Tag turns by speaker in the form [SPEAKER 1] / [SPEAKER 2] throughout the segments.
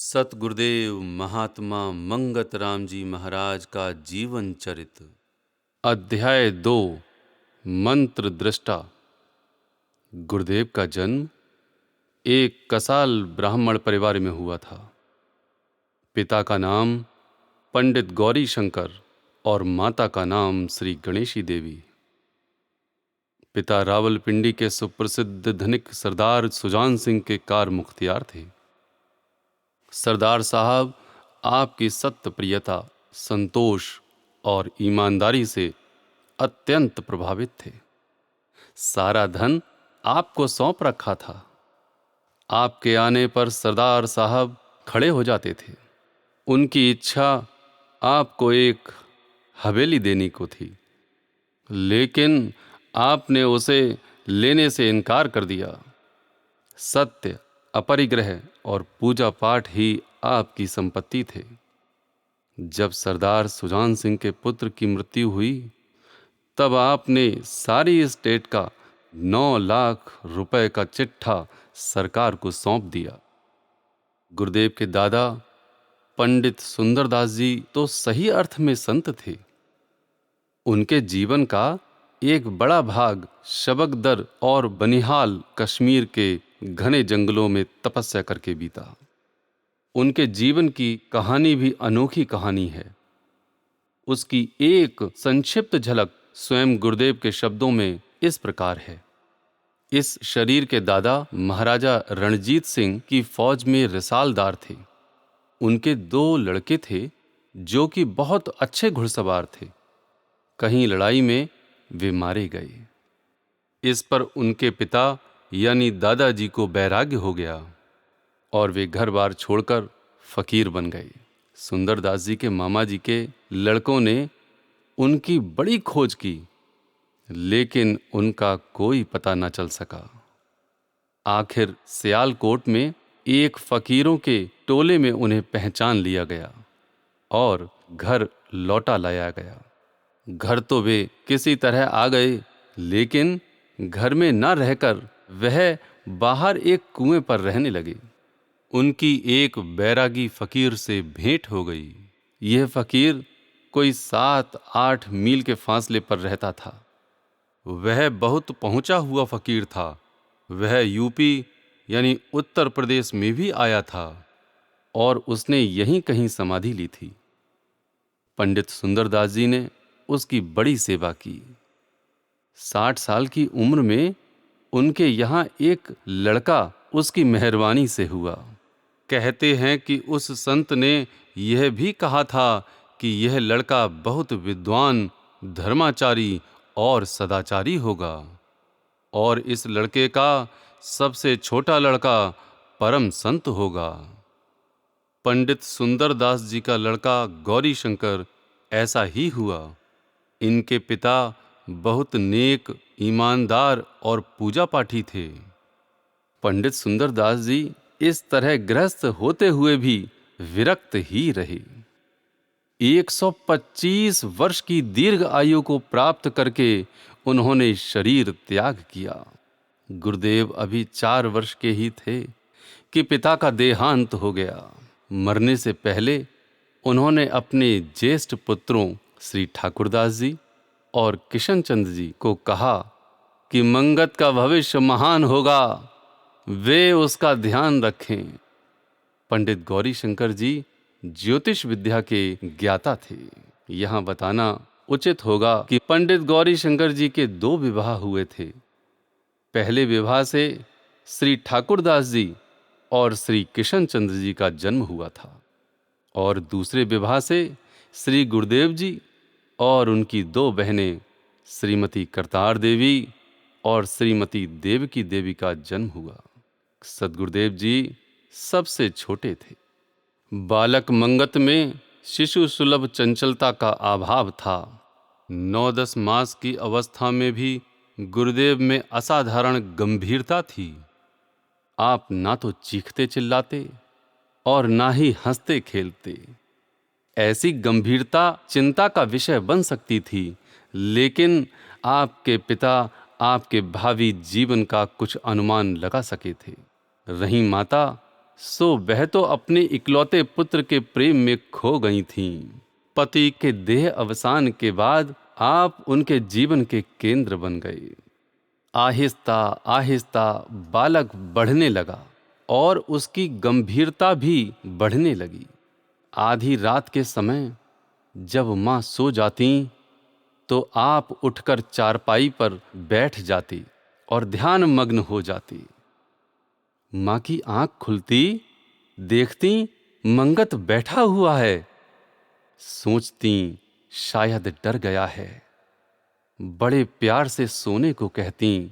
[SPEAKER 1] सतगुरुदेव महात्मा मंगत राम जी महाराज का जीवन चरित्र। अध्याय 2। मंत्र दृष्टा। गुरुदेव का जन्म एक कसाल ब्राह्मण परिवार में हुआ था। पिता का नाम पंडित गौरी शंकर और माता का नाम श्री गणेशी देवी। पिता रावलपिंडी के सुप्रसिद्ध धनिक सरदार सुजान सिंह के कार मुख्तियार थे। सरदार साहब आपकी सत्य प्रियता, संतोष और ईमानदारी से अत्यंत प्रभावित थे। सारा धन आपको सौंप रखा था। आपके आने पर सरदार साहब खड़े हो जाते थे। उनकी इच्छा आपको एक हवेली देने को थी, लेकिन आपने उसे लेने से इनकार कर दिया। सत्य, अपरिग्रह और पूजा पाठ ही आपकी संपत्ति थे। जब सरदार सुजान सिंह के पुत्र की मृत्यु हुई, तब आपने सारी एस्टेट का 9 लाख रुपए का चिट्ठा सरकार को सौंप दिया। गुरुदेव के दादा पंडित सुंदरदास जी तो सही अर्थ में संत थे। उनके जीवन का एक बड़ा भाग शबकदर और बनिहाल कश्मीर के घने जंगलों में तपस्या करके बीता। उनके जीवन की कहानी भी अनोखी कहानी है। उसकी एक संक्षिप्त झलक स्वयं गुरुदेव के शब्दों में इस प्रकार है। इस शरीर के दादा महाराजा रणजीत सिंह की फौज में रिसालदार थे। उनके 2 लड़के थे जो कि बहुत अच्छे घुड़सवार थे। कहीं लड़ाई में वे मारे गए। इस पर उनके पिता यानी दादाजी को वैराग्य हो गया और वे घर बार छोड़कर फकीर बन गए। सुंदरदास जी के मामा जी के लड़कों ने उनकी बड़ी खोज की, लेकिन उनका कोई पता न चल सका। आखिर सियालकोट में एक फकीरों के टोले में उन्हें पहचान लिया गया और घर लौटा लाया गया। घर तो वे किसी तरह आ गए, लेकिन घर में न रहकर वह बाहर एक कुएं पर रहने लगे। उनकी एक बैरागी फकीर से भेंट हो गई। यह फकीर कोई 7-8 मील के फासले पर रहता था। वह बहुत पहुंचा हुआ फकीर था। वह यूपी यानी उत्तर प्रदेश में भी आया था और उसने यहीं कहीं समाधि ली थी। पंडित सुंदरदास जी ने उसकी बड़ी सेवा की। 60 साल की उम्र में उनके यहाँ एक लड़का उसकी मेहरबानी से हुआ। कहते हैं कि उस संत ने यह भी कहा था कि यह लड़का बहुत विद्वान, धर्माचारी और सदाचारी होगा और इस लड़के का सबसे छोटा लड़का परम संत होगा। पंडित सुंदरदास जी का लड़का गौरी शंकर ऐसा ही हुआ। इनके पिता बहुत नेक, ईमानदार और पूजा पाठी थे। पंडित सुंदरदास जी इस तरह गृहस्थ होते हुए भी विरक्त ही रहे। 125 वर्ष की दीर्घ आयु को प्राप्त करके उन्होंने शरीर त्याग किया। गुरुदेव अभी 4 वर्ष के ही थे कि पिता का देहांत हो गया। मरने से पहले उन्होंने अपने ज्येष्ठ पुत्रों श्री ठाकुरदास जी और किशन चंद जी को कहा कि मंगत का भविष्य महान होगा, वे उसका ध्यान रखें। पंडित गौरी शंकर जी ज्योतिष विद्या के ज्ञाता थे। यहाँ बताना उचित होगा कि पंडित गौरी शंकर जी के 2 विवाह हुए थे। पहले विवाह से श्री ठाकुरदास जी और श्री किशन चंद जी का जन्म हुआ था और दूसरे विवाह से श्री गुरुदेव जी और उनकी 2 बहनें श्रीमती करतार देवी और श्रीमती देवकी देवी का जन्म हुआ। सद्गुरुदेव जी सबसे छोटे थे। बालक मंगत में शिशु सुलभ चंचलता का अभाव था। 9-10 मास की अवस्था में भी गुरुदेव में असाधारण गंभीरता थी। आप ना तो चीखते चिल्लाते और ना ही हंसते खेलते। ऐसी गंभीरता चिंता का विषय बन सकती थी, लेकिन आपके पिता आपके भावी जीवन का कुछ अनुमान लगा सके थे। रही माता सो वह तो अपने इकलौते पुत्र के प्रेम में खो गई थीं। पति के देह अवसान के बाद आप उनके जीवन के केंद्र बन गए। आहिस्ता आहिस्ता बालक बढ़ने लगा और उसकी गंभीरता भी बढ़ने लगी। आधी रात के समय जब माँ सो जाती तो आप उठकर चारपाई पर बैठ जाती और ध्यान मग्न हो जाती। माँ की आंख खुलती, देखती मंगत बैठा हुआ है। सोचती शायद डर गया है। बड़े प्यार से सोने को कहती।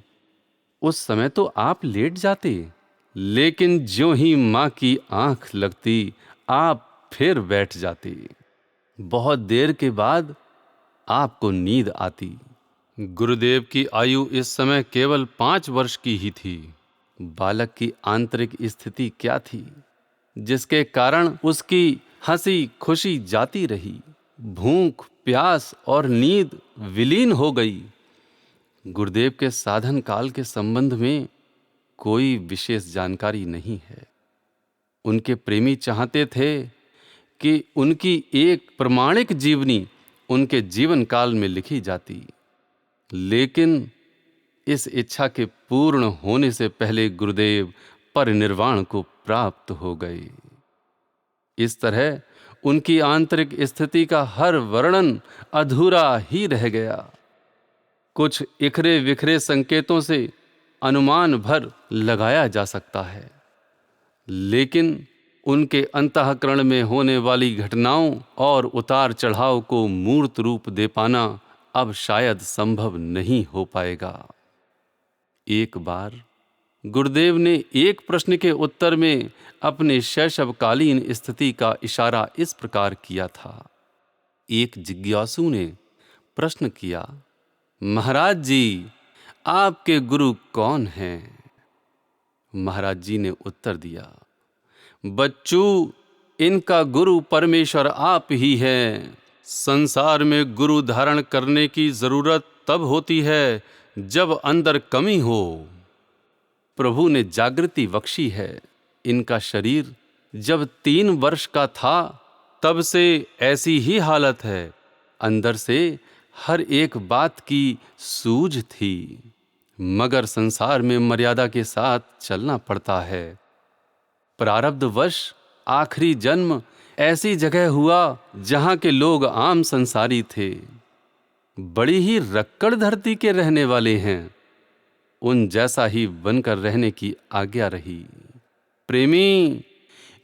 [SPEAKER 1] उस समय तो आप लेट जाते, लेकिन ज्यों ही माँ की आंख लगती आप फिर बैठ जाती। बहुत देर के बाद आपको नींद आती। गुरुदेव की आयु इस समय केवल 5 वर्ष की ही थी। बालक की आंतरिक स्थिति क्या थी जिसके कारण उसकी हंसी खुशी जाती रही, भूख प्यास और नींद विलीन हो गई। गुरुदेव के साधन काल के संबंध में कोई विशेष जानकारी नहीं है। उनके प्रेमी चाहते थे कि उनकी एक प्रमाणिक जीवनी उनके जीवन काल में लिखी जाती, लेकिन इस इच्छा के पूर्ण होने से पहले गुरुदेव परिनिर्वाण को प्राप्त हो गए। इस तरह उनकी आंतरिक स्थिति का हर वर्णन अधूरा ही रह गया। कुछ इखरे विखरे संकेतों से अनुमान भर लगाया जा सकता है, लेकिन उनके अंतःकरण में होने वाली घटनाओं और उतार चढ़ाव को मूर्त रूप दे पाना अब शायद संभव नहीं हो पाएगा। एक बार गुरुदेव ने एक प्रश्न के उत्तर में अपने शैशवकालीन स्थिति का इशारा इस प्रकार किया था। एक जिज्ञासु ने प्रश्न किया, महाराज जी, आपके गुरु कौन हैं? महाराज जी ने उत्तर दिया, बच्चू, इनका गुरु परमेश्वर आप ही हैं। संसार में गुरु धारण करने की जरूरत तब होती है जब अंदर कमी हो। प्रभु ने जागृति बख्शी है। इनका शरीर जब 3 वर्ष का था तब से ऐसी ही हालत है। अंदर से हर एक बात की सूझ थी, मगर संसार में मर्यादा के साथ चलना पड़ता है। प्रारब्धवश आखिरी जन्म ऐसी जगह हुआ जहां के लोग आम संसारी थे, बड़ी ही रक्कड़ धरती के रहने वाले हैं। उन जैसा ही बनकर रहने की आज्ञा रही। प्रेमी,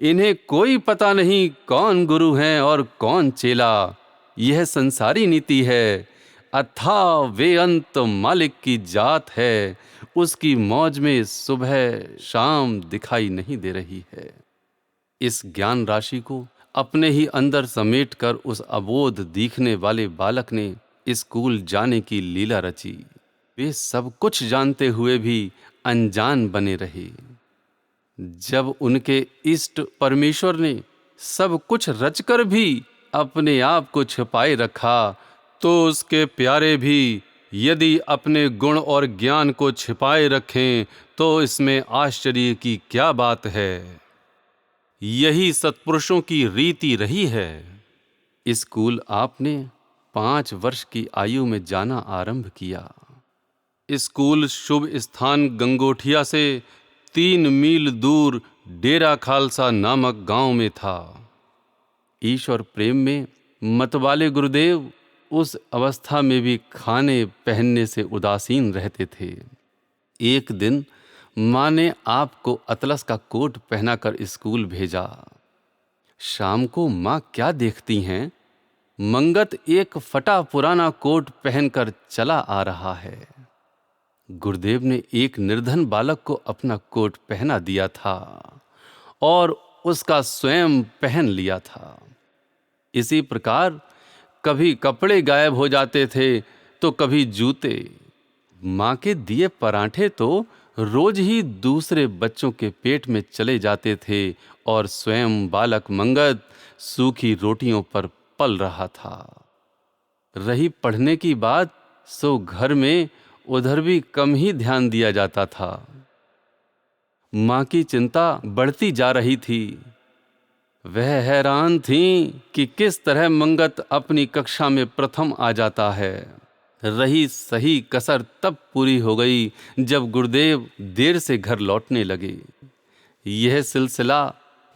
[SPEAKER 1] इन्हें कोई पता नहीं कौन गुरु हैं और कौन चेला। यह संसारी नीति है। अथाह वे अंत मालिक की जात है। उसकी मौज में सुबह शाम दिखाई नहीं दे रही है। इस ज्ञान राशि को अपने ही अंदर समेटकर उस अबोध दिखने वाले बालक ने स्कूल जाने की लीला रची। वे सब कुछ जानते हुए भी अनजान बने रहे। जब उनके इष्ट परमेश्वर ने सब कुछ रचकर भी अपने आप को छिपाए रखा, तो उसके प्यारे भी यदि अपने गुण और ज्ञान को छिपाए रखें तो इसमें आश्चर्य की क्या बात है। यही सत्पुरुषों की रीति रही है। स्कूल आपने 5 वर्ष की आयु में जाना आरंभ किया। स्कूल शुभ स्थान गंगोठिया से 3 मील दूर डेरा खालसा नामक गांव में था। ईश्वर प्रेम में मतवाले गुरुदेव उस अवस्था में भी खाने पहनने से उदासीन रहते थे। एक दिन माँ ने आपको अतलस का कोट पहनाकर स्कूल भेजा। शाम को माँ क्या देखती हैं, मंगत एक फटा पुराना कोट पहनकर चला आ रहा है। गुरुदेव ने एक निर्धन बालक को अपना कोट पहना दिया था और उसका स्वयं पहन लिया था। इसी प्रकार कभी कपड़े गायब हो जाते थे तो कभी जूते। माँ के दिए पराठे तो रोज ही दूसरे बच्चों के पेट में चले जाते थे और स्वयं बालक मंगत सूखी रोटियों पर पल रहा था। रही पढ़ने की बात, सो घर में उधर भी कम ही ध्यान दिया जाता था। माँ की चिंता बढ़ती जा रही थी। वह हैरान थीं कि किस तरह मंगत अपनी कक्षा में प्रथम आ जाता है। रही सही कसर तब पूरी हो गई जब गुरुदेव देर से घर लौटने लगे। यह सिलसिला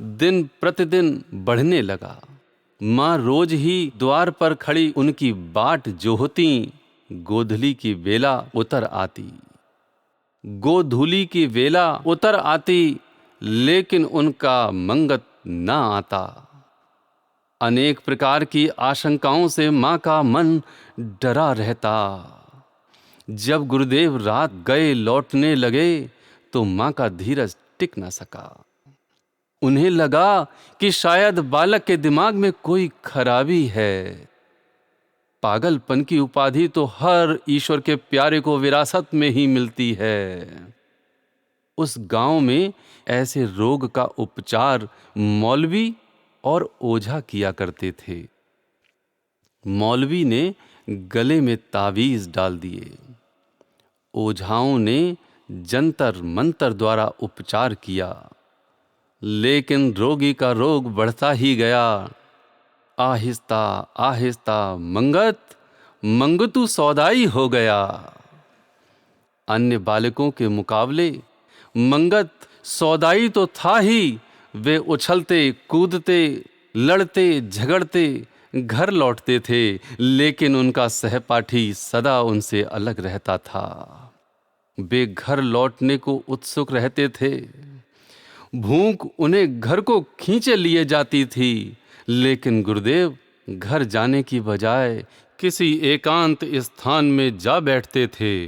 [SPEAKER 1] दिन प्रतिदिन बढ़ने लगा। माँ रोज ही द्वार पर खड़ी उनकी बाट जोहती, गोधूली की बेला उतर आती। गोधूली की वेला उतर आती, लेकिन उनका मंगत ना आता। अनेक प्रकार की आशंकाओं से माँ का मन डरा रहता। जब गुरुदेव रात गए लौटने लगे तो माँ का धीरज टिक न सका। उन्हें लगा कि शायद बालक के दिमाग में कोई खराबी है। पागलपन की उपाधि तो हर ईश्वर के प्यारे को विरासत में ही मिलती है। उस गांव में ऐसे रोग का उपचार मौलवी और ओझा किया करते थे। मौलवी ने गले में तावीज डाल दिए, ओझाओं ने जंतर मंतर द्वारा उपचार किया, लेकिन रोगी का रोग बढ़ता ही गया। आहिस्ता आहिस्ता मंगतू सौदाई हो गया। अन्य बालकों के मुकाबले मंगत सौदाई तो था ही, वे उछलते कूदते लड़ते झगड़ते घर लौटते थे, लेकिन उनका सहपाठी सदा उनसे अलग रहता था। वे घर लौटने को उत्सुक रहते थे। भूख उन्हें घर को खींचे लिए जाती थी, लेकिन गुरुदेव घर जाने की बजाय किसी एकांत स्थान में जा बैठते थे।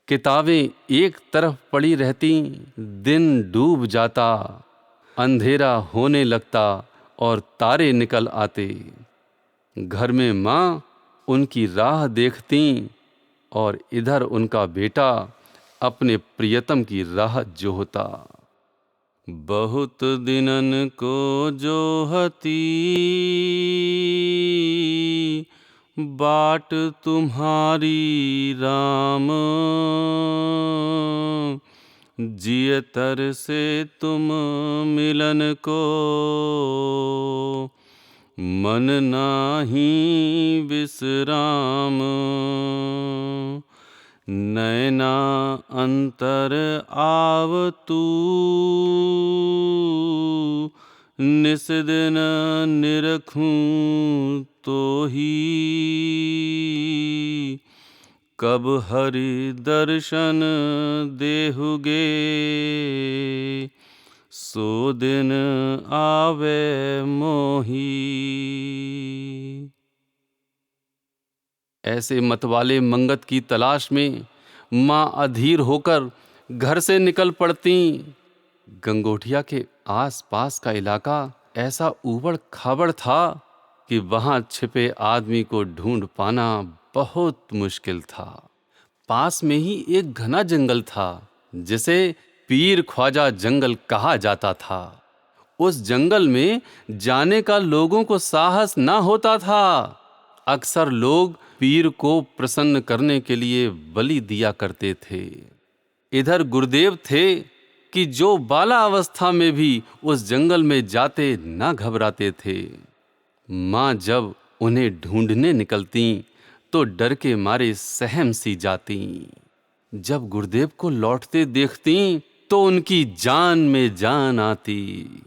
[SPEAKER 1] किताबें एक तरफ पड़ी रहती, दिन डूब जाता, अंधेरा होने लगता और तारे निकल आते। घर में माँ उनकी राह देखती और इधर उनका बेटा अपने प्रियतम की राह जोहता। बहुत दिनन को जोहती बाट तुम्हारी राम, जिय तर से तुम मिलन को मन नाही विश्राम। नैना अंतर आव तू निस दिन निरखूं तो ही, कब हरि दर्शन देहुगे सो दिन आवे मोही। ऐसे मतवाले मंगत की तलाश में माँ अधीर होकर घर से निकल पड़ती। गंगोटिया के आसपास का इलाका ऐसा ऊबड़ खाबड़ था कि वहां छिपे आदमी को ढूंढ पाना बहुत मुश्किल था। पास में ही एक घना जंगल था, जिसे पीर ख्वाजा जंगल कहा जाता था। उस जंगल में जाने का लोगों को साहस ना होता था। अक्सर लोग पीर को प्रसन्न करने के लिए बलि दिया करते थे। इधर गुरुदेव थे कि जो बाला अवस्था में भी उस जंगल में जाते ना घबराते थे। माँ जब उन्हें ढूंढने निकलती तो डर के मारे सहम सी जाती। जब गुरुदेव को लौटते देखती तो उनकी जान में जान आती।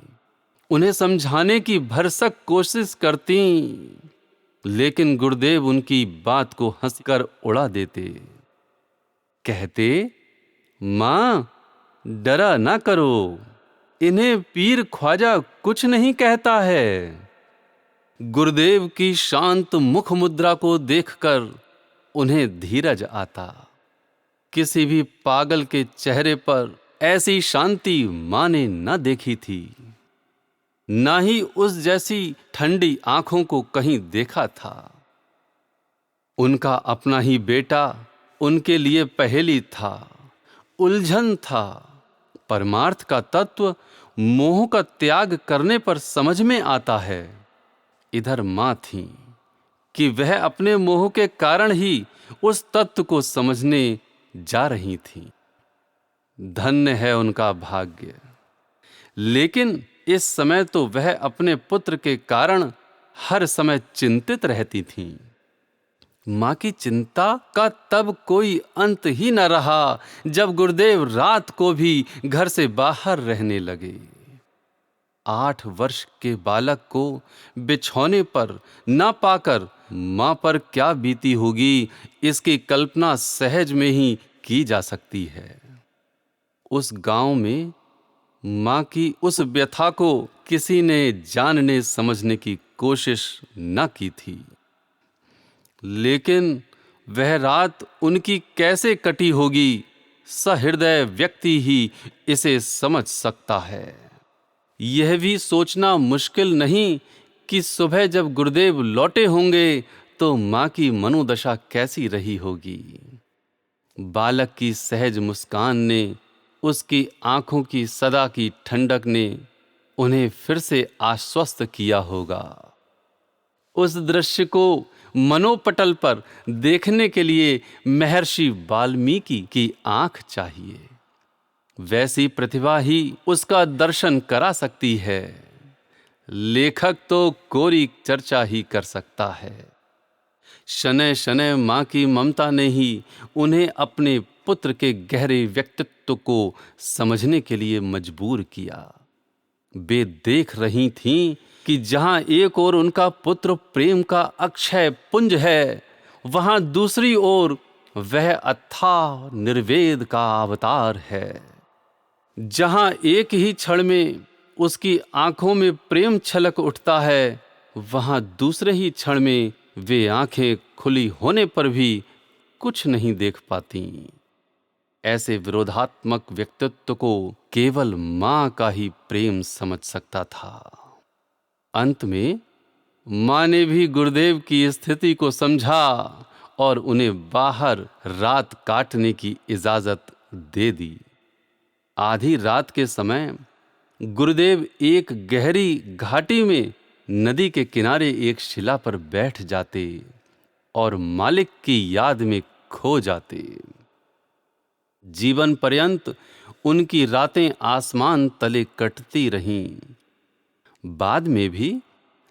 [SPEAKER 1] उन्हें समझाने की भरसक कोशिश करती, लेकिन गुरुदेव उनकी बात को हंसकर उड़ा देते। कहते, माँ डरा ना करो, इन्हें पीर ख्वाजा कुछ नहीं कहता है। गुरुदेव की शांत मुख मुद्रा को देखकर उन्हें धीरज आता। किसी भी पागल के चेहरे पर ऐसी शांति माँ ने न देखी थी, ना ही उस जैसी ठंडी आंखों को कहीं देखा था। उनका अपना ही बेटा उनके लिए पहेली था, उलझन था। परमार्थ का तत्व मोह का त्याग करने पर समझ में आता है। इधर माँ थी कि वह अपने मोह के कारण ही उस तत्व को समझने जा रही थी। धन्य है उनका भाग्य। लेकिन इस समय तो वह अपने पुत्र के कारण हर समय चिंतित रहती थीं। मां की चिंता का तब कोई अंत ही न रहा जब गुरुदेव रात को भी घर से बाहर रहने लगे। 8 वर्ष के बालक को बिछौने पर न पाकर मां पर क्या बीती होगी, इसकी कल्पना सहज में ही की जा सकती है। उस गांव में मां की उस व्यथा को किसी ने जानने समझने की कोशिश न की थी। लेकिन वह रात उनकी कैसे कटी होगी, सहृदय व्यक्ति ही इसे समझ सकता है। यह भी सोचना मुश्किल नहीं कि सुबह जब गुरुदेव लौटे होंगे तो मां की मनोदशा कैसी रही होगी। बालक की सहज मुस्कान ने, उसकी आंखों की सदा की ठंडक ने उन्हें फिर से आश्वस्त किया होगा। उस दृश्य को मनोपटल पर देखने के लिए महर्षि वाल्मीकि की आंख चाहिए। वैसी प्रतिभा ही उसका दर्शन करा सकती है। लेखक तो कोरी चर्चा ही कर सकता है। शनैः शनैः मां की ममता ने ही उन्हें अपने पुत्र के गहरे व्यक्तित्व को समझने के लिए मजबूर किया। वे देख रही थीं कि जहां एक ओर उनका पुत्र प्रेम का अक्षय पुंज है, वहां दूसरी ओर वह अथाह निर्वेद का अवतार है। जहां एक ही क्षण में उसकी आंखों में प्रेम छलक उठता है, वहां दूसरे ही क्षण में वे आंखें खुली होने पर भी कुछ नहीं देख पाती। ऐसे विरोधात्मक व्यक्तित्व को केवल मां का ही प्रेम समझ सकता था। अंत में मां ने भी गुरुदेव की स्थिति को समझा और उन्हें बाहर रात काटने की इजाजत दे दी। आधी रात के समय गुरुदेव एक गहरी घाटी में नदी के किनारे एक शिला पर बैठ जाते और मालिक की याद में खो जाते। जीवन पर्यंत उनकी रातें आसमान तले कटती रहीं। बाद में भी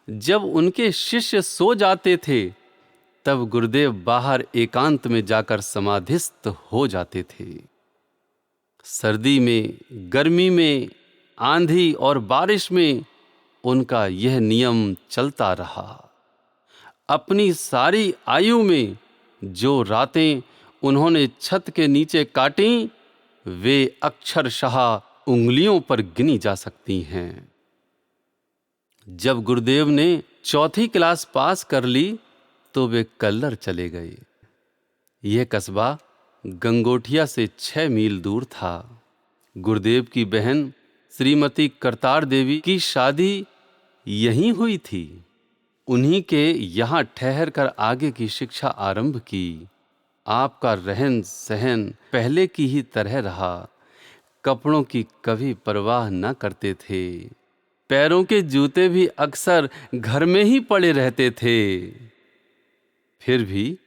[SPEAKER 1] जब उनके शिष्य सो जाते थे, तब गुरुदेव बाहर एकांत में जाकर समाधिस्थ हो जाते थे। सर्दी में, गर्मी में, आंधी और बारिश में उनका यह नियम चलता रहा। अपनी सारी आयु में जो रातें उन्होंने छत के नीचे काटी, वे अक्षरशः उंगलियों पर गिनी जा सकती हैं। जब गुरुदेव ने 4वीं क्लास पास कर ली तो वे कल्लर चले गए। यह कस्बा गंगोटिया से 6 मील दूर था। गुरुदेव की बहन श्रीमती करतार देवी की शादी यहीं हुई थी। उन्हीं के यहाँ ठहर कर आगे की शिक्षा आरंभ की। आपका रहन सहन पहले की ही तरह रहा। कपड़ों की कभी परवाह न करते थे। पैरों के जूते भी अक्सर घर में ही पड़े रहते थे। फिर भी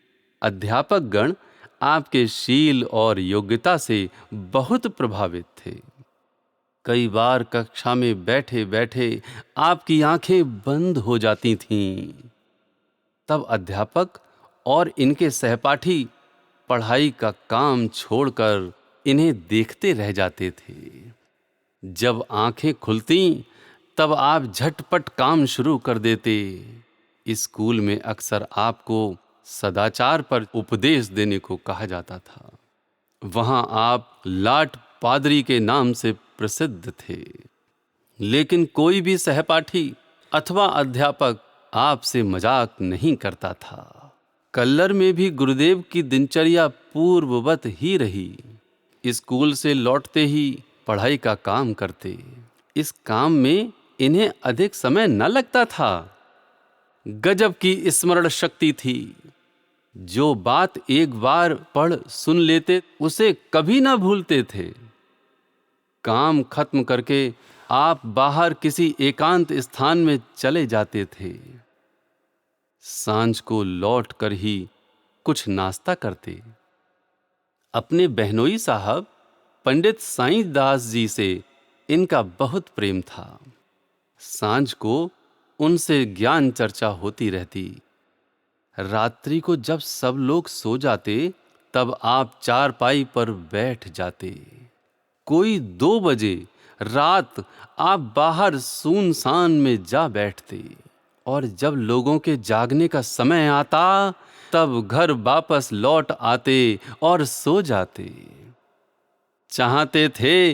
[SPEAKER 1] अध्यापक गण आपके शील और योग्यता से बहुत प्रभावित थे। कई बार कक्षा में बैठे बैठे आपकी आंखें बंद हो जाती थीं। तब अध्यापक और इनके सहपाठी पढ़ाई का काम छोड़कर इन्हें देखते रह जाते थे। जब आंखें खुलती तब आप झटपट काम शुरू कर देते। स्कूल में अक्सर आपको सदाचार पर उपदेश देने को कहा जाता था। वहां आप लाट पादरी के नाम से प्रसिद्ध थे। लेकिन कोई भी सहपाठी अथवा अध्यापक आपसे मजाक नहीं करता था। कल्लर में भी गुरुदेव की दिनचर्या पूर्ववत ही रही। स्कूल से लौटते ही पढ़ाई का काम करते। इस काम में इन्हें अधिक समय न लगता था। गजब की स्मरण शक्ति थी। जो बात एक बार पढ़ सुन लेते उसे कभी ना भूलते थे। काम खत्म करके आप बाहर किसी एकांत स्थान में चले जाते थे। सांझ को लौट कर ही कुछ नाश्ता करते। अपने बहनोई साहब पंडित साईं दास जी से इनका बहुत प्रेम था। सांझ को उनसे ज्ञान चर्चा होती रहती। रात्रि को जब सब लोग सो जाते तब आप चारपाई पर बैठ जाते। कोई 2 बजे रात आप बाहर सुनसान में जा बैठते और जब लोगों के जागने का समय आता तब घर वापस लौट आते और सो जाते। चाहते थे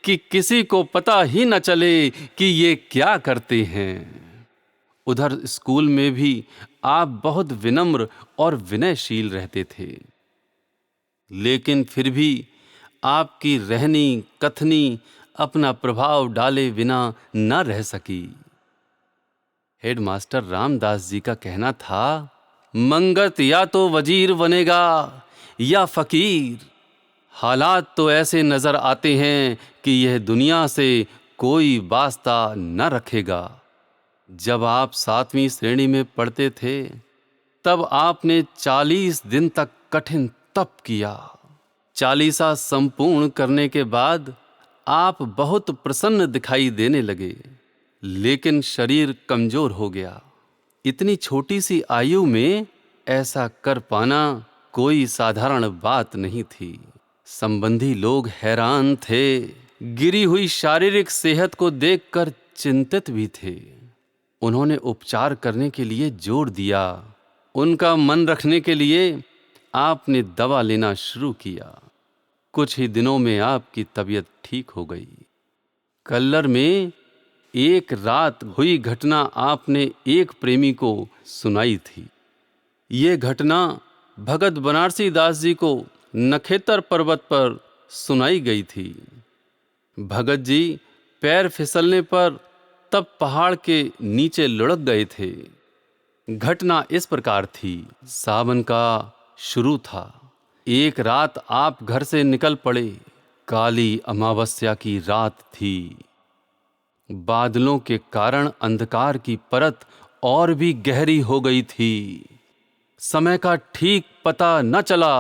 [SPEAKER 1] कि किसी को पता ही न चले कि ये क्या करते हैं। उधर स्कूल में भी आप बहुत विनम्र और विनयशील रहते थे, लेकिन फिर भी आपकी रहनी कथनी अपना प्रभाव डाले बिना न रह सकी। हेडमास्टर रामदास जी का कहना था, मंगत या तो वजीर बनेगा या फकीर। हालात तो ऐसे नजर आते हैं कि यह दुनिया से कोई वास्ता न रखेगा। जब आप 7वीं श्रेणी में पढ़ते थे तब आपने 40 दिन तक कठिन तप किया। 40 संपूर्ण करने के बाद आप बहुत प्रसन्न दिखाई देने लगे, लेकिन शरीर कमजोर हो गया। इतनी छोटी सी आयु में ऐसा कर पाना कोई साधारण बात नहीं थी। संबंधी लोग हैरान थे, गिरी हुई शारीरिक सेहत को देखकर चिंतित भी थे। उन्होंने उपचार करने के लिए जोर दिया। उनका मन रखने के लिए आपने दवा लेना शुरू किया। कुछ ही दिनों में आपकी तबीयत ठीक हो गई। कल्लर में एक रात हुई घटना आपने एक प्रेमी को सुनाई थी। ये घटना भगत बनारसी दास जी को नखेतर पर्वत पर सुनाई गई थी। भगत जी पैर फिसलने पर तब पहाड़ के नीचे लुढ़क गए थे। घटना इस प्रकार थी। सावन का शुरू था। एक रात आप घर से निकल पड़े। काली अमावस्या की रात थी। बादलों के कारण अंधकार की परत और भी गहरी हो गई थी। समय का ठीक पता न चला।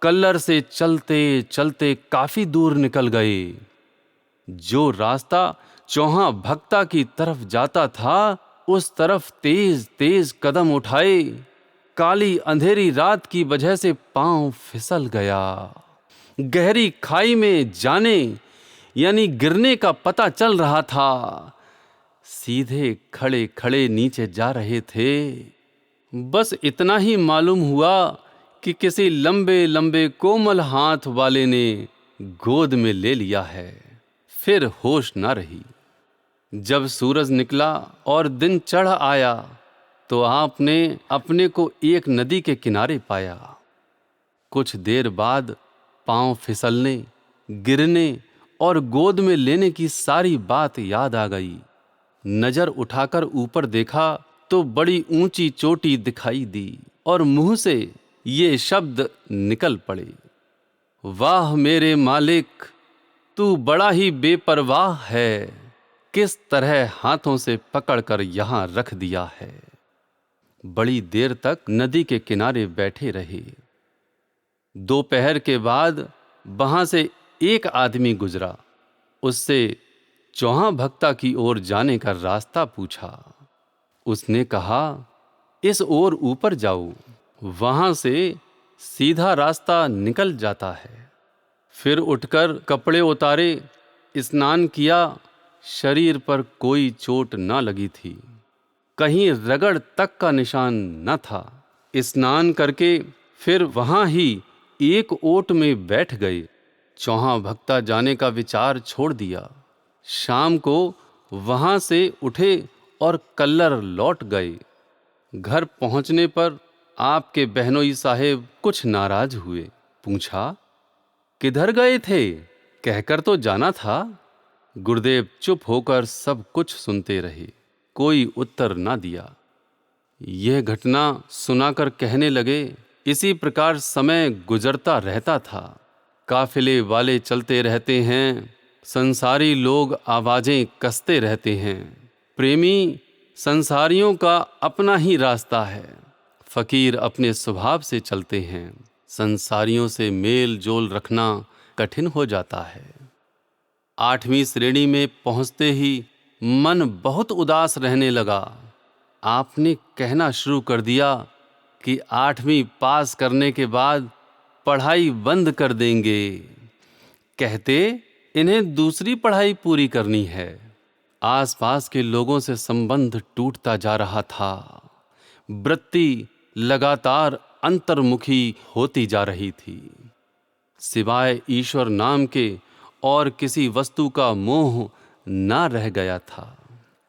[SPEAKER 1] कल्लर से चलते चलते काफी दूर निकल गए। जो रास्ता चौहा भक्ता की तरफ जाता था उस तरफ तेज तेज कदम उठाए। काली अंधेरी रात की वजह से पांव फिसल गया। गहरी खाई में जाने यानी गिरने का पता चल रहा था। सीधे खड़े खड़े नीचे जा रहे थे। बस इतना ही मालूम हुआ कि किसी लंबे लंबे कोमल हाथ वाले ने गोद में ले लिया है। फिर होश न रही। जब सूरज निकला और दिन चढ़ आया तो आपने अपने को एक नदी के किनारे पाया। कुछ देर बाद पांव फिसलने, गिरने और गोद में लेने की सारी बात याद आ गई। नजर उठाकर ऊपर देखा तो बड़ी ऊंची चोटी दिखाई दी और मुंह से ये शब्द निकल पड़े, वाह मेरे मालिक, तू बड़ा ही बेपरवाह है। किस तरह हाथों से पकड़कर यहां रख दिया है। बड़ी देर तक नदी के किनारे बैठे रहे। दोपहर के बाद वहां से एक आदमी गुजरा। उससे चौहा भक्ता की ओर जाने का रास्ता पूछा। उसने कहा, इस ओर ऊपर जाओ, वहां से सीधा रास्ता निकल जाता है। फिर उठकर कपड़े उतारे, स्नान किया। शरीर पर कोई चोट न लगी थी, कहीं रगड़ तक का निशान न था। स्नान करके फिर वहां ही एक ओट में बैठ गए। चौहा भक्ता जाने का विचार छोड़ दिया। शाम को वहां से उठे और कल्लर लौट गए। घर पहुंचने पर आपके बहनोई साहेब कुछ नाराज हुए। पूछा, किधर गए थे? कहकर तो जाना था। गुरुदेव चुप होकर सब कुछ सुनते रहे, कोई उत्तर ना दिया। यह घटना सुनाकर कहने लगे, इसी प्रकार समय गुजरता रहता था। काफिले वाले चलते रहते हैं, संसारी लोग आवाजें कसते रहते हैं। प्रेमी संसारियों का अपना ही रास्ता है। फकीर अपने स्वभाव से चलते हैं। संसारियों से मेल जोल रखना कठिन हो जाता है। 8वीं श्रेणी में पहुंचते ही मन बहुत उदास रहने लगा। आपने कहना शुरू कर दिया कि 8वीं पास करने के बाद पढ़ाई बंद कर देंगे। कहते इन्हें दूसरी पढ़ाई पूरी करनी है। आसपास के लोगों से संबंध टूटता जा रहा था। वृत्ति लगातार अंतर्मुखी होती जा रही थी। सिवाय ईश्वर नाम के और किसी वस्तु का मोह ना रह गया था।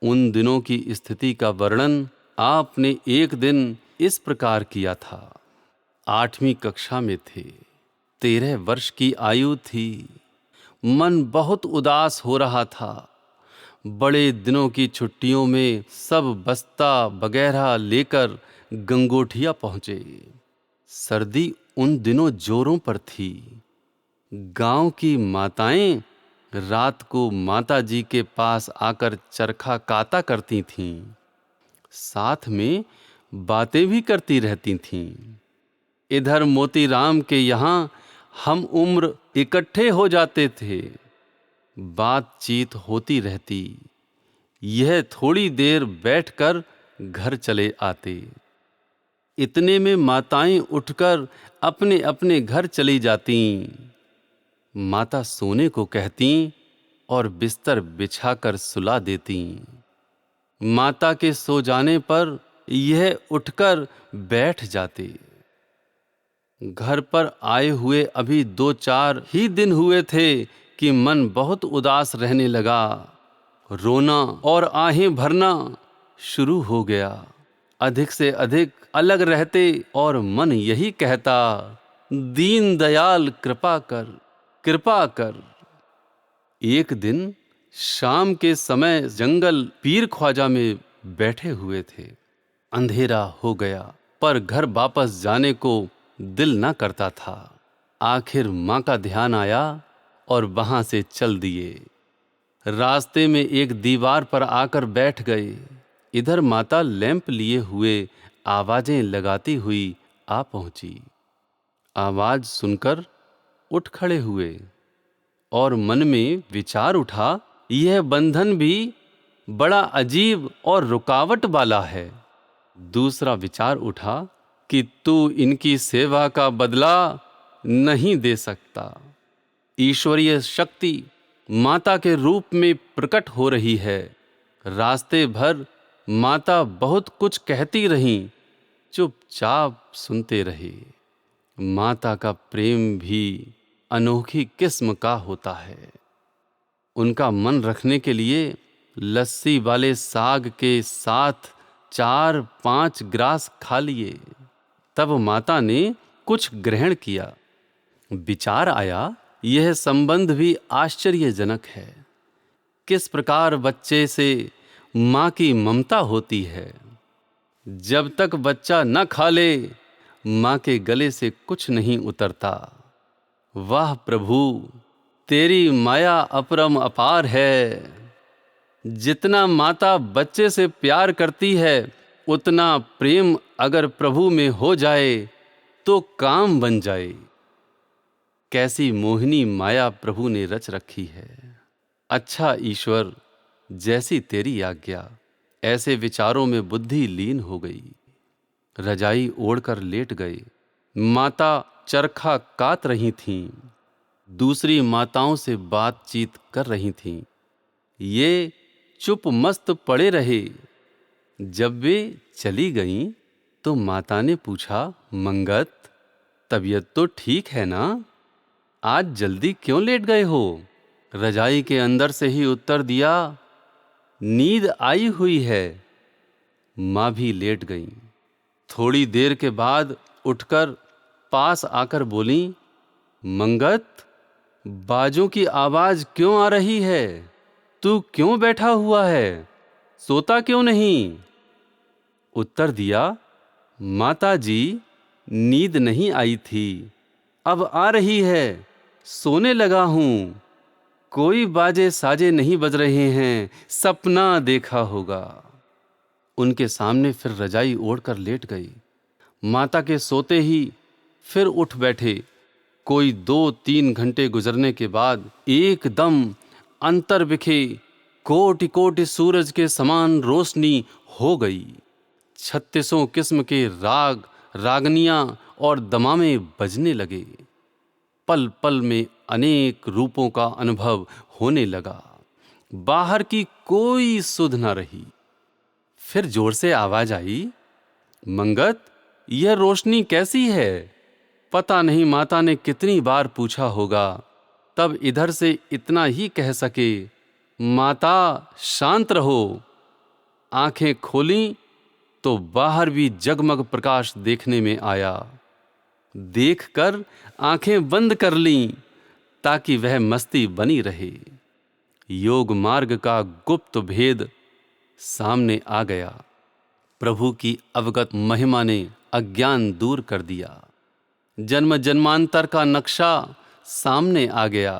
[SPEAKER 1] उन दिनों की स्थिति का वर्णन आपने एक दिन इस प्रकार किया था। 8वीं कक्षा में थे, 13 वर्ष की आयु थी। मन बहुत उदास हो रहा था। बड़े दिनों की छुट्टियों में सब बस्ता वगैरह लेकर गंगोठिया पहुंचे। सर्दी उन दिनों जोरों पर थी। गांव की माताएं रात को माताजी के पास आकर चरखा काता करती थीं। साथ में बातें भी करती रहती थीं। इधर मोतीराम के यहाँ हम उम्र इकट्ठे हो जाते थे। बातचीत होती रहती। यह थोड़ी देर बैठकर घर चले आते। इतने में माताएं उठकर अपने अपने घर चली जातीं। माता सोने को कहती और बिस्तर बिछाकर सुला देती। माता के सो जाने पर यह उठकर बैठ जाते। घर पर आए हुए अभी 2-4 ही दिन हुए थे कि मन बहुत उदास रहने लगा। रोना और आहें भरना शुरू हो गया। अधिक से अधिक अलग रहते और मन यही कहता, दीन दयाल कृपा कर, कृपा कर। एक दिन शाम के समय जंगल पीर ख्वाजा में बैठे हुए थे। अंधेरा हो गया पर घर वापस जाने को दिल न करता था। आखिर माँ का ध्यान आया और वहां से चल दिए। रास्ते में एक दीवार पर आकर बैठ गए। इधर माता लैंप लिए हुए आवाजें लगाती हुई आ पहुंची। आवाज सुनकर उठ खड़े हुए और मन में विचार उठा, यह बंधन भी बड़ा अजीब और रुकावट वाला है। दूसरा विचार उठा कि तू इनकी सेवा का बदला नहीं दे सकता। ईश्वरीय शक्ति माता के रूप में प्रकट हो रही है। रास्ते भर माता बहुत कुछ कहती रहीं, चुपचाप सुनते रहे। माता का प्रेम भी अनोखी किस्म का होता है। उनका मन रखने के लिए लस्सी वाले साग के साथ 4-5 ग्रास खा लिए। तब माता ने कुछ ग्रहण किया। विचार आया, यह संबंध भी आश्चर्यजनक है। किस प्रकार बच्चे से माँ की ममता होती है। जब तक बच्चा न खा ले, माँ के गले से कुछ नहीं उतरता। वाह प्रभु, तेरी माया अपरम अपार है। जितना माता बच्चे से प्यार करती है, उतना प्रेम अगर प्रभु में हो जाए तो काम बन जाए। कैसी मोहिनी माया प्रभु ने रच रखी है। अच्छा ईश्वर, जैसी तेरी आज्ञा। ऐसे विचारों में बुद्धि लीन हो गई। रजाई ओढ़कर लेट गए। माता चरखा कात रही थीं। दूसरी माताओं से बातचीत कर रही थीं। ये चुप मस्त पड़े रहे। जब वे चली गईं तो माता ने पूछा, मंगत, तबीयत तो ठीक है ना? आज जल्दी क्यों लेट गए हो? रजाई के अंदर से ही उत्तर दिया, नींद आई हुई है। माँ भी लेट गईं। थोड़ी देर के बाद उठकर पास आकर बोली, मंगत, बाजों की आवाज क्यों आ रही है? तू क्यों बैठा हुआ है? सोता क्यों नहीं? उत्तर दिया, माता जी, नींद नहीं आई थी, अब आ रही है, सोने लगा हूं। कोई बाजे साजे नहीं बज रहे हैं, सपना देखा होगा। उनके सामने फिर रजाई ओढ़कर लेट गई। माता के सोते ही फिर उठ बैठे। कोई 2-3 घंटे गुजरने के बाद एकदम अंतर्विखे कोटि कोटि सूरज के समान रोशनी हो गई। 36 किस्म के राग, रागनियां और दमामे बजने लगे। पल पल में अनेक रूपों का अनुभव होने लगा। बाहर की कोई सुध न रही। फिर जोर से आवाज आई, मंगत, यह रोशनी कैसी है? पता नहीं माता ने कितनी बार पूछा होगा, तब इधर से इतना ही कह सके, माता शांत रहो। आंखें खोलीं तो बाहर भी जगमग प्रकाश देखने में आया। देखकर आंखें बंद कर लीं ताकि वह मस्ती बनी रहे। योग मार्ग का गुप्त भेद सामने आ गया। प्रभु की अवगत महिमा ने अज्ञान दूर कर दिया। जन्म जन्मांतर का नक्शा सामने आ गया।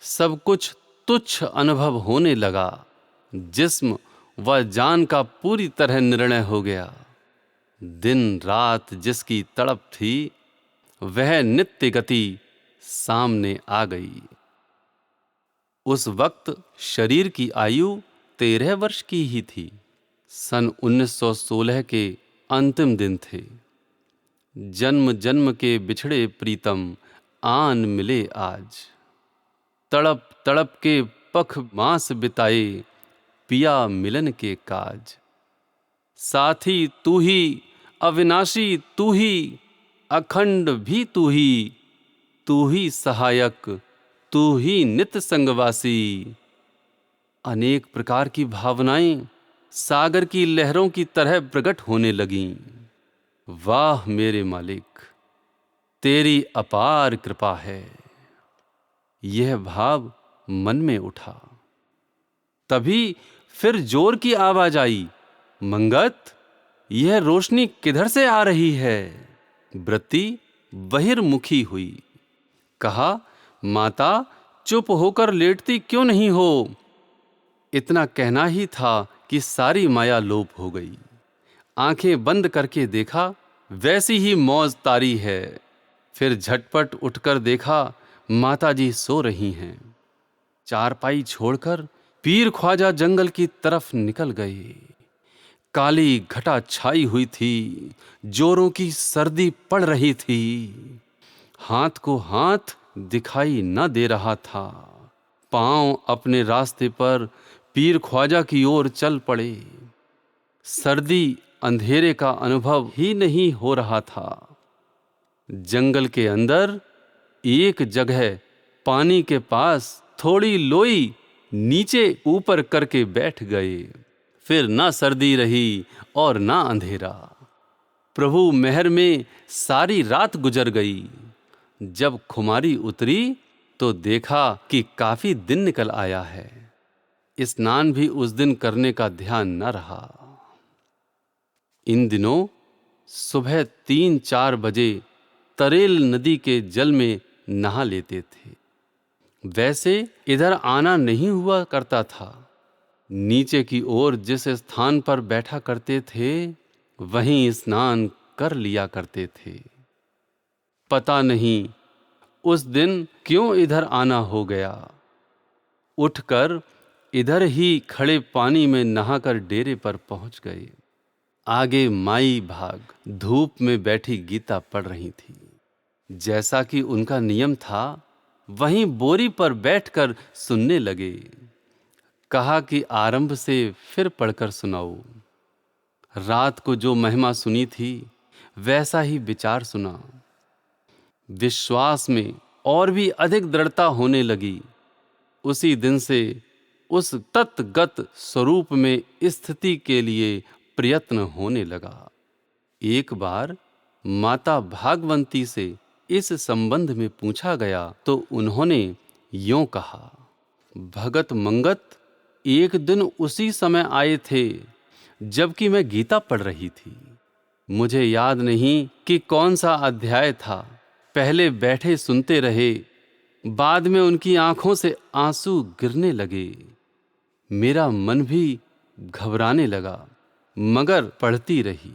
[SPEAKER 1] सब कुछ तुच्छ अनुभव होने लगा। जिस्म व जान का पूरी तरह निर्णय हो गया। दिन रात जिसकी तड़प थी, वह नित्य गति सामने आ गई। उस वक्त शरीर की आयु 13 वर्ष की ही थी। सन 1916 के अंतिम दिन थे। जन्म जन्म के बिछड़े प्रीतम आन मिले आज। तड़प तड़प के पख मास बिताए, पिया मिलन के काज। साथी तू ही, अविनाशी तू ही, अखंड भी तू ही सहायक, तू ही नित्य संगवासी। अनेक प्रकार की भावनाएं सागर की लहरों की तरह प्रकट होने लगीं। वाह मेरे मालिक, तेरी अपार कृपा है। यह भाव मन में उठा। तभी फिर जोर की आवाज आई, मंगत, यह रोशनी किधर से आ रही है? वृत्ति बहिर्मुखी हुई। कहा, माता, चुप होकर लेटती क्यों नहीं हो? इतना कहना ही था कि सारी माया लोप हो गई। आंखें बंद करके देखा, वैसी ही मौज तारी है। फिर झटपट उठकर देखा, माताजी सो रही हैं। चारपाई छोड़कर पीर ख्वाजा जंगल की तरफ निकल गए। काली घटा छाई हुई थी, जोरों की सर्दी पड़ रही थी। हाथ को हाथ दिखाई न दे रहा था। पांव अपने रास्ते पर पीर ख्वाजा की ओर चल पड़े। सर्दी अंधेरे का अनुभव ही नहीं हो रहा था। जंगल के अंदर एक जगह पानी के पास थोड़ी लोई नीचे ऊपर करके बैठ गए। फिर ना सर्दी रही और ना अंधेरा। प्रभु मेहर में सारी रात गुजर गई। जब खुमारी उतरी तो देखा कि काफी दिन निकल आया है। स्नान भी उस दिन करने का ध्यान न रहा। इन दिनों सुबह 3-4 बजे तरेल नदी के जल में नहा लेते थे। वैसे इधर आना नहीं हुआ करता था। नीचे की ओर जिस स्थान पर बैठा करते थे, वहीं स्नान कर लिया करते थे। पता नहीं उस दिन क्यों इधर आना हो गया। उठकर इधर ही खड़े पानी में नहाकर डेरे पर पहुंच गए। आगे माई भाग धूप में बैठी गीता पढ़ रही थी। जैसा कि उनका नियम था, वहीं बोरी पर बैठकर सुनने लगे। कहा कि आरंभ से फिर पढ़कर सुनाओ। रात को जो महिमा सुनी थी, वैसा ही विचार सुना। विश्वास में और भी अधिक दृढ़ता होने लगी। उसी दिन से उस तत्गत स्वरूप में स्थिति के लिए प्रयत्न होने लगा। एक बार माता भागवंती से इस संबंध में पूछा गया तो उन्होंने यों कहा, भगत मंगत एक दिन उसी समय आए थे जबकि मैं गीता पढ़ रही थी। मुझे याद नहीं कि कौन सा अध्याय था। पहले बैठे सुनते रहे, बाद में उनकी आंखों से आंसू गिरने लगे। मेरा मन भी घबराने लगा, मगर पढ़ती रही।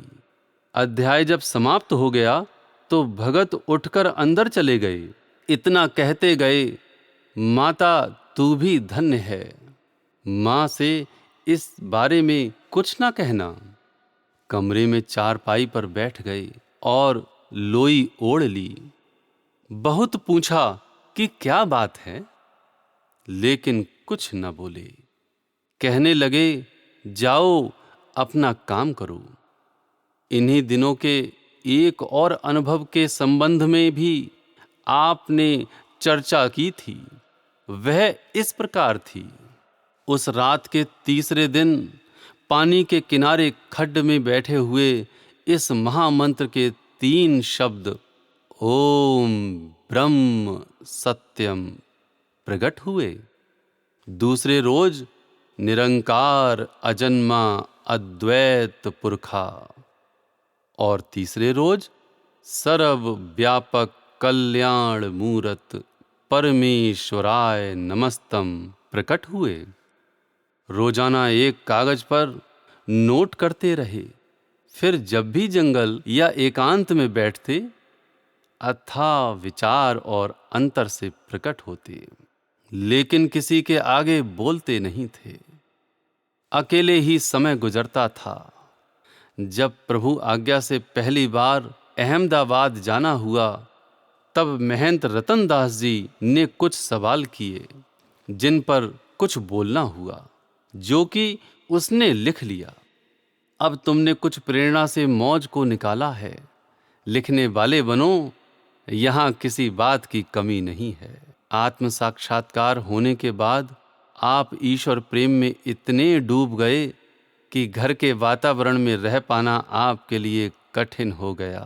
[SPEAKER 1] अध्याय जब समाप्त हो गया तो भगत उठकर अंदर चले गए। इतना कहते गए, माता तू भी धन्य है, माँ से इस बारे में कुछ ना कहना। कमरे में चारपाई पर बैठ गए और लोई ओढ़ ली। बहुत पूछा कि क्या बात है, लेकिन कुछ न बोले। कहने लगे, जाओ अपना काम करो। इन्हीं दिनों के एक और अनुभव के संबंध में भी आपने चर्चा की थी। वह इस प्रकार थी। उस रात के तीसरे दिन पानी के किनारे खड्ड में बैठे हुए इस महामंत्र के 3 शब्द ओम ब्रह्म सत्यम प्रकट हुए। दूसरे रोज निरंकार अजन्मा अद्वैत पुरखा, और तीसरे रोज सर्व व्यापक कल्याण मूरत परमेश्वराय नमस्तम प्रकट हुए। रोजाना एक कागज पर नोट करते रहे। फिर जब भी जंगल या एकांत में बैठते, अथाह विचार और अंतर से प्रकट होते, लेकिन किसी के आगे बोलते नहीं थे। अकेले ही समय गुजरता था। जब प्रभु आज्ञा से पहली बार अहमदाबाद जाना हुआ, तब महंत रतन दास जी ने कुछ सवाल किए, जिन पर कुछ बोलना हुआ, जो कि उसने लिख लिया। अब तुमने कुछ प्रेरणा से मौज को निकाला है, लिखने वाले बनो, यहाँ किसी बात की कमी नहीं है। आत्म साक्षात्कार होने के बाद आप ईश्वर प्रेम में इतने डूब गए कि घर के वातावरण में रह पाना आपके लिए कठिन हो गया।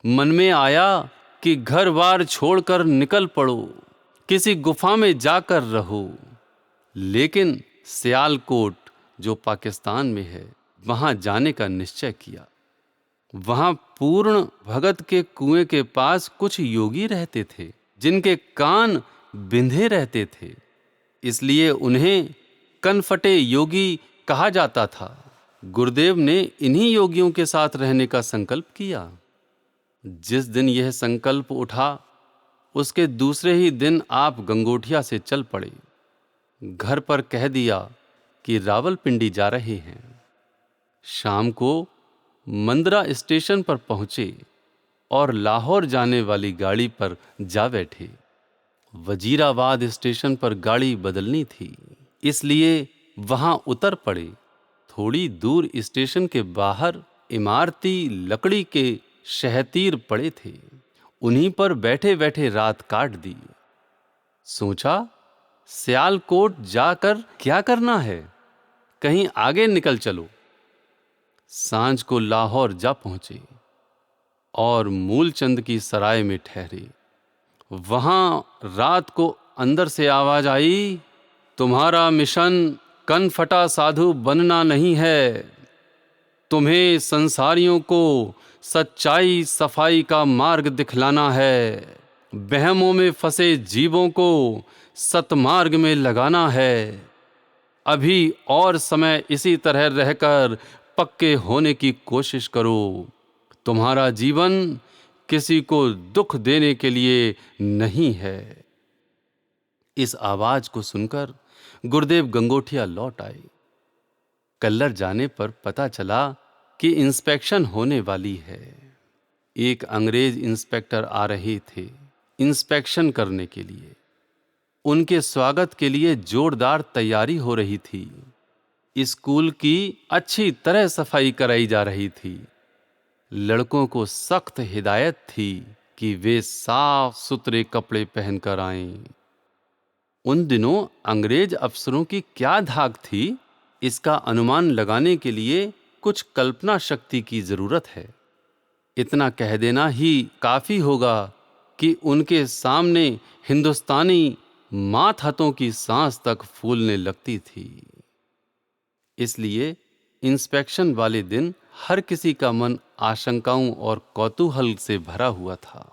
[SPEAKER 1] मन में आया कि घर बार छोड़कर निकल पड़ो, किसी गुफा में जाकर रहो। लेकिन सियालकोट, जो पाकिस्तान में है, वहां जाने का निश्चय किया। वहां पूर्ण भगत के कुएं के पास कुछ योगी रहते थे, जिनके कान बिंधे रहते थे, इसलिए उन्हें कनफटे योगी कहा जाता था। गुरुदेव ने इन्हीं योगियों के साथ रहने का संकल्प किया। जिस दिन यह संकल्प उठा, उसके दूसरे ही दिन आप गंगोटिया से चल पड़े। घर पर कह दिया कि रावलपिंडी जा रहे हैं। शाम को मंदरा स्टेशन पर पहुंचे और लाहौर जाने वाली गाड़ी पर जा बैठे। वजीराबाद स्टेशन पर गाड़ी बदलनी थी, इसलिए वहां उतर पड़े। थोड़ी दूर स्टेशन के बाहर इमारती लकड़ी के शहतीर पड़े थे, उन्हीं पर बैठे बैठे रात काट दी। सोचा, सियालकोट जाकर क्या करना है, कहीं आगे निकल चलो। सांझ को लाहौर जा पहुंचे और मूलचंद की सराय में ठहरे। वहां रात को अंदर से आवाज आई, तुम्हारा मिशन कनफटा साधु बनना नहीं है, तुम्हें संसारियों को सच्चाई सफाई का मार्ग दिखलाना है, वहमों में फंसे जीवों को सतमार्ग में लगाना है। अभी और समय इसी तरह रहकर पक्के होने की कोशिश करो। तुम्हारा जीवन किसी को दुख देने के लिए नहीं है। इस आवाज को सुनकर गुरुदेव गंगोटिया लौट आए। कल्लर जाने पर पता चला कि इंस्पेक्शन होने वाली है। एक अंग्रेज इंस्पेक्टर आ रहे थे इंस्पेक्शन करने के लिए। उनके स्वागत के लिए जोरदार तैयारी हो रही थी। स्कूल की अच्छी तरह सफाई कराई जा रही थी। लड़कों को सख्त हिदायत थी कि वे साफ सुथरे कपड़े पहनकर आएं। उन दिनों अंग्रेज अफसरों की क्या धाक थी, इसका अनुमान लगाने के लिए कुछ कल्पना शक्ति की जरूरत है। इतना कह देना ही काफी होगा कि उनके सामने हिंदुस्तानी मात हतों की सांस तक फूलने लगती थी। इसलिए इंस्पेक्शन वाले दिन हर किसी का मन आशंकाओं और कौतूहल से भरा हुआ था।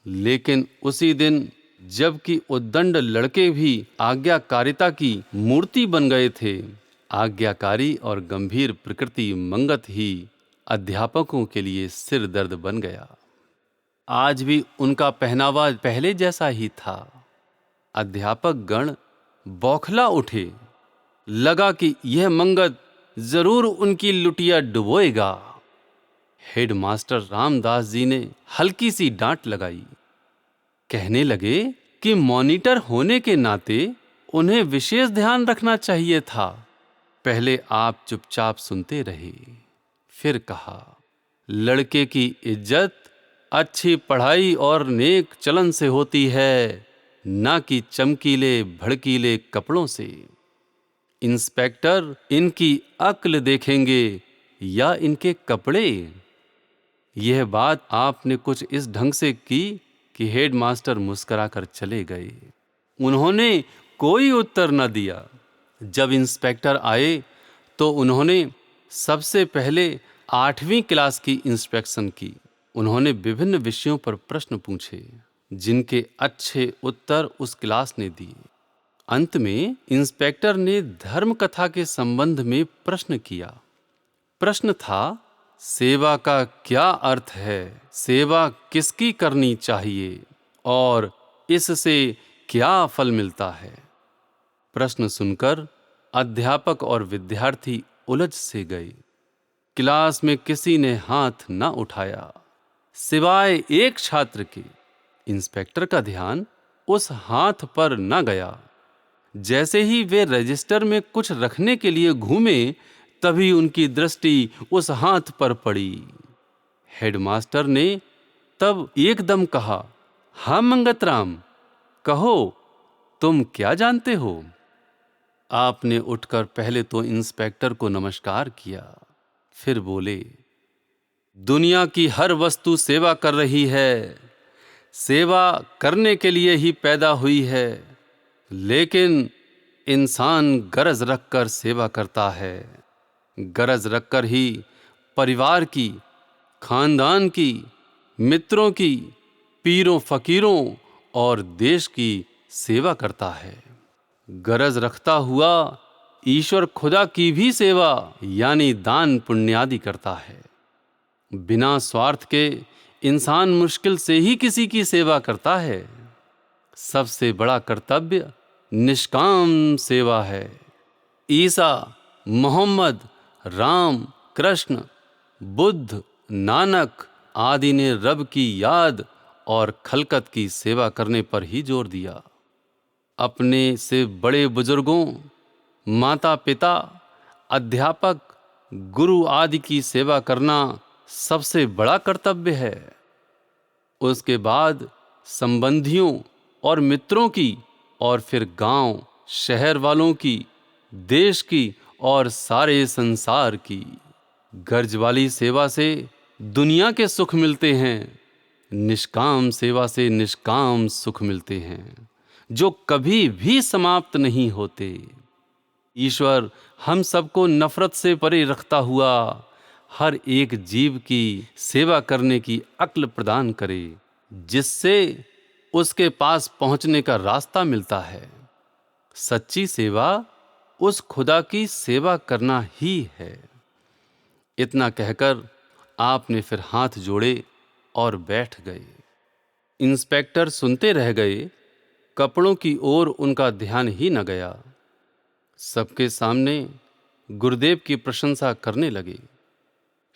[SPEAKER 1] लेकिन उसी दिन जबकि उद्दंड लड़के भी आज्ञाकारिता की मूर्ति बन गए थे, आज्ञाकारी और गंभीर प्रकृति मंगत ही अध्यापकों के लिए सिर दर्द बन गया। आज भी उनका पहनावा पहले जैसा ही था। अध्यापक गण बौखला उठे। लगा कि यह मंगत जरूर उनकी लुटिया डुबोएगा। हेडमास्टर रामदास जी ने हल्की सी डांट लगाई। कहने लगे कि मॉनिटर होने के नाते उन्हें विशेष ध्यान रखना चाहिए था। पहले आप चुपचाप सुनते रहे, फिर कहा, लड़के की इज्जत अच्छी पढ़ाई और नेक चलन से होती है, ना कि चमकीले भड़कीले कपड़ों से। इंस्पेक्टर इनकी अक्ल देखेंगे या इनके कपड़े। यह बात आपने कुछ इस ढंग से की कि हेडमास्टर मुस्कुराकर चले गए। उन्होंने कोई उत्तर न दिया। जब इंस्पेक्टर आए तो उन्होंने सबसे पहले 8वीं क्लास की इंस्पेक्शन की। उन्होंने विभिन्न विषयों पर प्रश्न पूछे, जिनके अच्छे उत्तर उस क्लास ने दिए। अंत में इंस्पेक्टर ने धर्म कथा के संबंध में प्रश्न किया। प्रश्न था, सेवा का क्या अर्थ है, सेवा किसकी करनी चाहिए और इससे क्या फल मिलता है। प्रश्न सुनकर अध्यापक और विद्यार्थी उलझ से गए। क्लास में किसी ने हाथ न उठाया, सिवाय एक छात्र के। इंस्पेक्टर का ध्यान उस हाथ पर न गया। जैसे ही वे रजिस्टर में कुछ रखने के लिए घूमे, तभी उनकी दृष्टि उस हाथ पर पड़ी। हेडमास्टर ने तब एकदम कहा, हाँ मंगतराम, कहो, तुम क्या जानते हो। आपने उठकर पहले तो इंस्पेक्टर को नमस्कार किया, फिर बोले, दुनिया की हर वस्तु सेवा कर रही है, सेवा करने के लिए ही पैदा हुई है, लेकिन इंसान गरज रखकर सेवा करता है। गरज रखकर ही परिवार की, खानदान की, मित्रों की, पीरों फकीरों और देश की सेवा करता है। गरज रखता हुआ ईश्वर खुदा की भी सेवा यानी दान पुण्य आदि करता है। बिना स्वार्थ के इंसान मुश्किल से ही किसी की सेवा करता है। सबसे बड़ा कर्तव्य निष्काम सेवा है। ईसा, मोहम्मद, राम, कृष्ण, बुद्ध, नानक आदि ने रब की याद और खलकत की सेवा करने पर ही जोर दिया। अपने से बड़े बुजुर्गों, माता पिता, अध्यापक, गुरु आदि की सेवा करना सबसे बड़ा कर्तव्य है। उसके बाद संबंधियों और मित्रों की, और फिर गांव शहर वालों की, देश की और सारे संसार की। गर्ज वाली सेवा से दुनिया के सुख मिलते हैं, निष्काम सेवा से निष्काम सुख मिलते हैं, जो कभी भी समाप्त नहीं होते। ईश्वर हम सबको नफरत से परे रखता हुआ हर एक जीव की सेवा करने की अक्ल प्रदान करे, जिससे उसके पास पहुंचने का रास्ता मिलता है। सच्ची सेवा उस खुदा की सेवा करना ही है। इतना कहकर आपने फिर हाथ जोड़े और बैठ गए। इंस्पेक्टर सुनते रह गए। कपड़ों की ओर उनका ध्यान ही न गया। सबके सामने गुरुदेव की प्रशंसा करने लगे।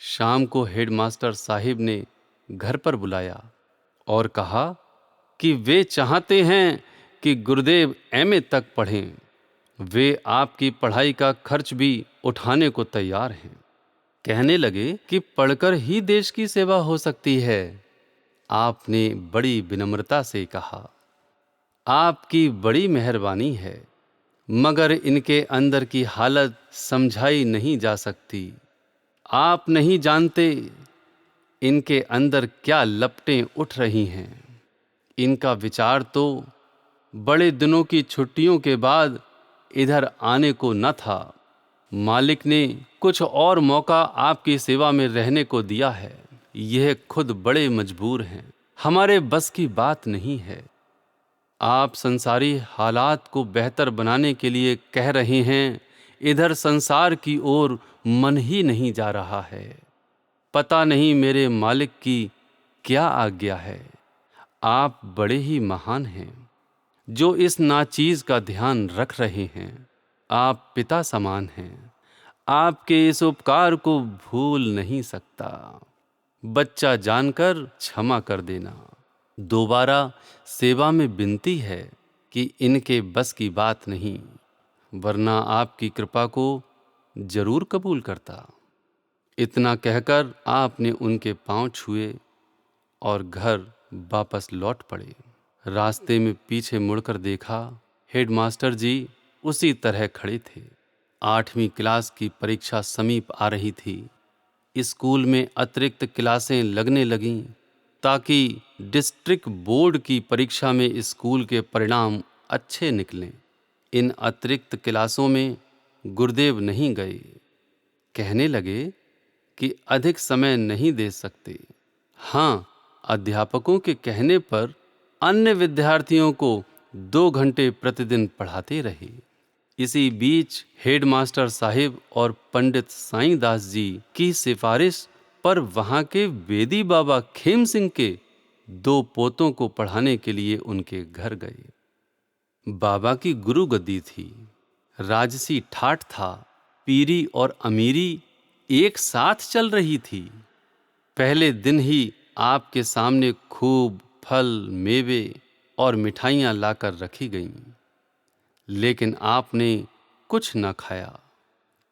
[SPEAKER 1] शाम को हेडमास्टर साहिब ने घर पर बुलाया और कहा कि वे चाहते हैं कि गुरुदेव एमए तक पढ़ें। वे आपकी पढ़ाई का खर्च भी उठाने को तैयार हैं। कहने लगे कि पढ़कर ही देश की सेवा हो सकती है। आपने बड़ी विनम्रता से कहा, आपकी बड़ी मेहरबानी है, मगर इनके अंदर की हालत समझाई नहीं जा सकती। आप नहीं जानते इनके अंदर क्या लपटें उठ रही हैं। इनका विचार तो बड़े दिनों की छुट्टियों के बाद इधर आने को न था। मालिक ने कुछ और मौका आपकी सेवा में रहने को दिया है। यह खुद बड़े मजबूर हैं, हमारे बस की बात नहीं है। आप संसारी हालात को बेहतर बनाने के लिए कह रहे हैं, इधर संसार की ओर मन ही नहीं जा रहा है। पता नहीं मेरे मालिक की क्या आज्ञा है। आप बड़े ही महान हैं जो इस नाचीज का ध्यान रख रहे हैं। आप पिता समान हैं, आपके इस उपकार को भूल नहीं सकता। बच्चा जानकर क्षमा कर देना। दोबारा सेवा में विनती है कि इनके बस की बात नहीं, वरना आपकी कृपा को जरूर कबूल करता। इतना कहकर आपने उनके पांव छुए और घर वापस लौट पड़े। रास्ते में पीछे मुड़कर देखा, हेडमास्टर जी उसी तरह खड़े थे। 8वीं क्लास की परीक्षा समीप आ रही थी। स्कूल में अतिरिक्त क्लासें लगने लगीं ताकि डिस्ट्रिक्ट बोर्ड की परीक्षा में स्कूल के परिणाम अच्छे निकलें। इन अतिरिक्त क्लासों में गुरुदेव नहीं गए। कहने लगे कि अधिक समय नहीं दे सकते। हाँ, अध्यापकों के कहने पर अन्य विद्यार्थियों को 2 घंटे प्रतिदिन पढ़ाते रहे। इसी बीच हेडमास्टर साहिब और पंडित साईं दास जी की सिफारिश पर वहां के वेदी बाबा खेम सिंह के 2 पोतों को पढ़ाने के लिए उनके घर गए। बाबा की गुरु गद्दी थी, राजसी ठाठ था, पीरी और अमीरी एक साथ चल रही थी। पहले दिन ही आपके सामने खूब फल, मेवे और मिठाइयां लाकर रखी गईं, लेकिन आपने कुछ न खाया।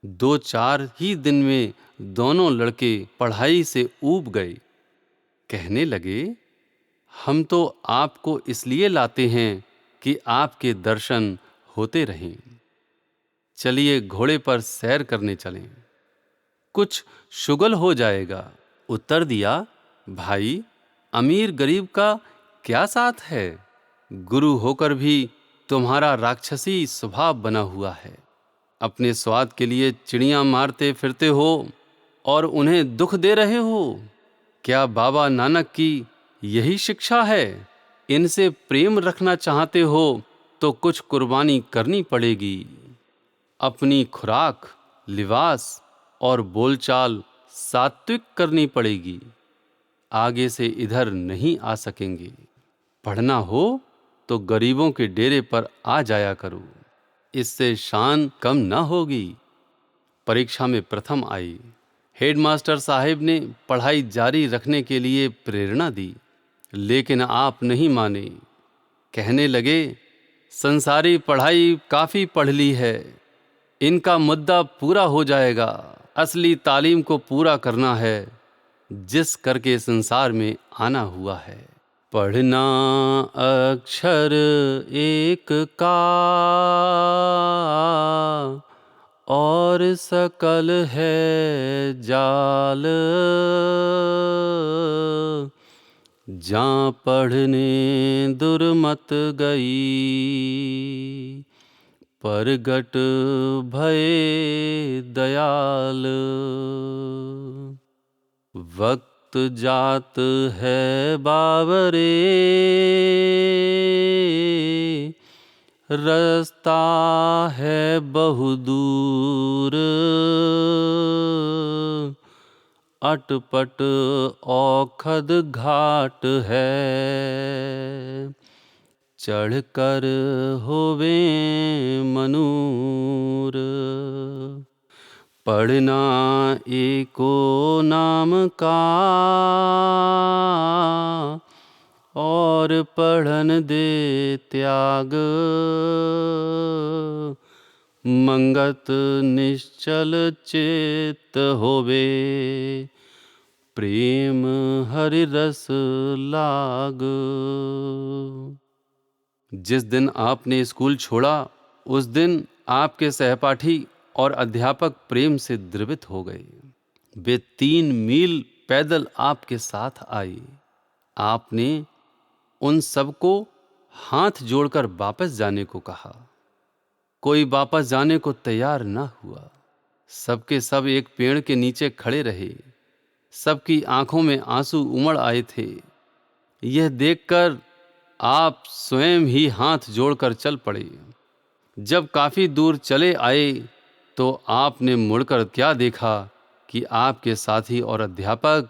[SPEAKER 1] 2-4 ही दिन में दोनों लड़के पढ़ाई से ऊब गए। कहने लगे, हम तो आपको इसलिए लाते हैं कि आपके दर्शन होते रहें। चलिए घोड़े पर सैर करने चलें, कुछ शुगल हो जाएगा। उत्तर दिया, भाई, अमीर गरीब का क्या साथ है। गुरु होकर भी तुम्हारा राक्षसी स्वभाव बना हुआ है। अपने स्वाद के लिए चिड़ियां मारते फिरते हो और उन्हें दुख दे रहे हो। क्या बाबा नानक की यही शिक्षा है? इनसे प्रेम रखना चाहते हो तो कुछ कुर्बानी करनी पड़ेगी। अपनी खुराक, लिबास और बोलचाल सात्विक करनी पड़ेगी। आगे से इधर नहीं आ सकेंगे। पढ़ना हो तो गरीबों के डेरे पर आ जाया करो, इससे शान कम न होगी। परीक्षा में प्रथम आई। हेडमास्टर साहिब ने पढ़ाई जारी रखने के लिए प्रेरणा दी, लेकिन आप नहीं माने। कहने लगे, संसारी पढ़ाई काफी पढ़ ली है, इनका मुद्दा पूरा हो जाएगा। असली तालीम को पूरा करना है, जिस करके संसार में आना हुआ है। पढ़ना अक्षर एक का और सकल है जाल। जहाँ पढ़ने दुर्मत गई, परगट भये दयाल। वक्त जात है बावरे, रास्ता है बहुदूर। अटपट औखद घाट है, चढ़कर होवे मनूर। पढ़ना एको नाम का और पढ़न दे त्याग। मंगत निश्चल चित्त होवे, प्रेम हरि रस लाग। जिस दिन आपने स्कूल छोड़ा, उस दिन आपके सहपाठी और अध्यापक प्रेम से द्रवित हो गए। वे 3 मील पैदल आपके साथ आए। आपने उन सबको हाथ जोड़कर वापस जाने को कहा। कोई वापस जाने को तैयार न हुआ। सबके सब एक पेड़ के नीचे खड़े रहे। सबकी आंखों में आंसू उमड़ आए थे। यह देखकर आप स्वयं ही हाथ जोड़कर चल पड़े। जब काफी दूर चले आए तो आपने मुड़कर क्या देखा कि आपके साथी और अध्यापक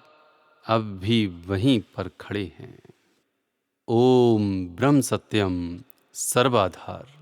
[SPEAKER 1] अब भी वहीं पर खड़े हैं। ओम ब्रह्म सत्यम सर्वाधार।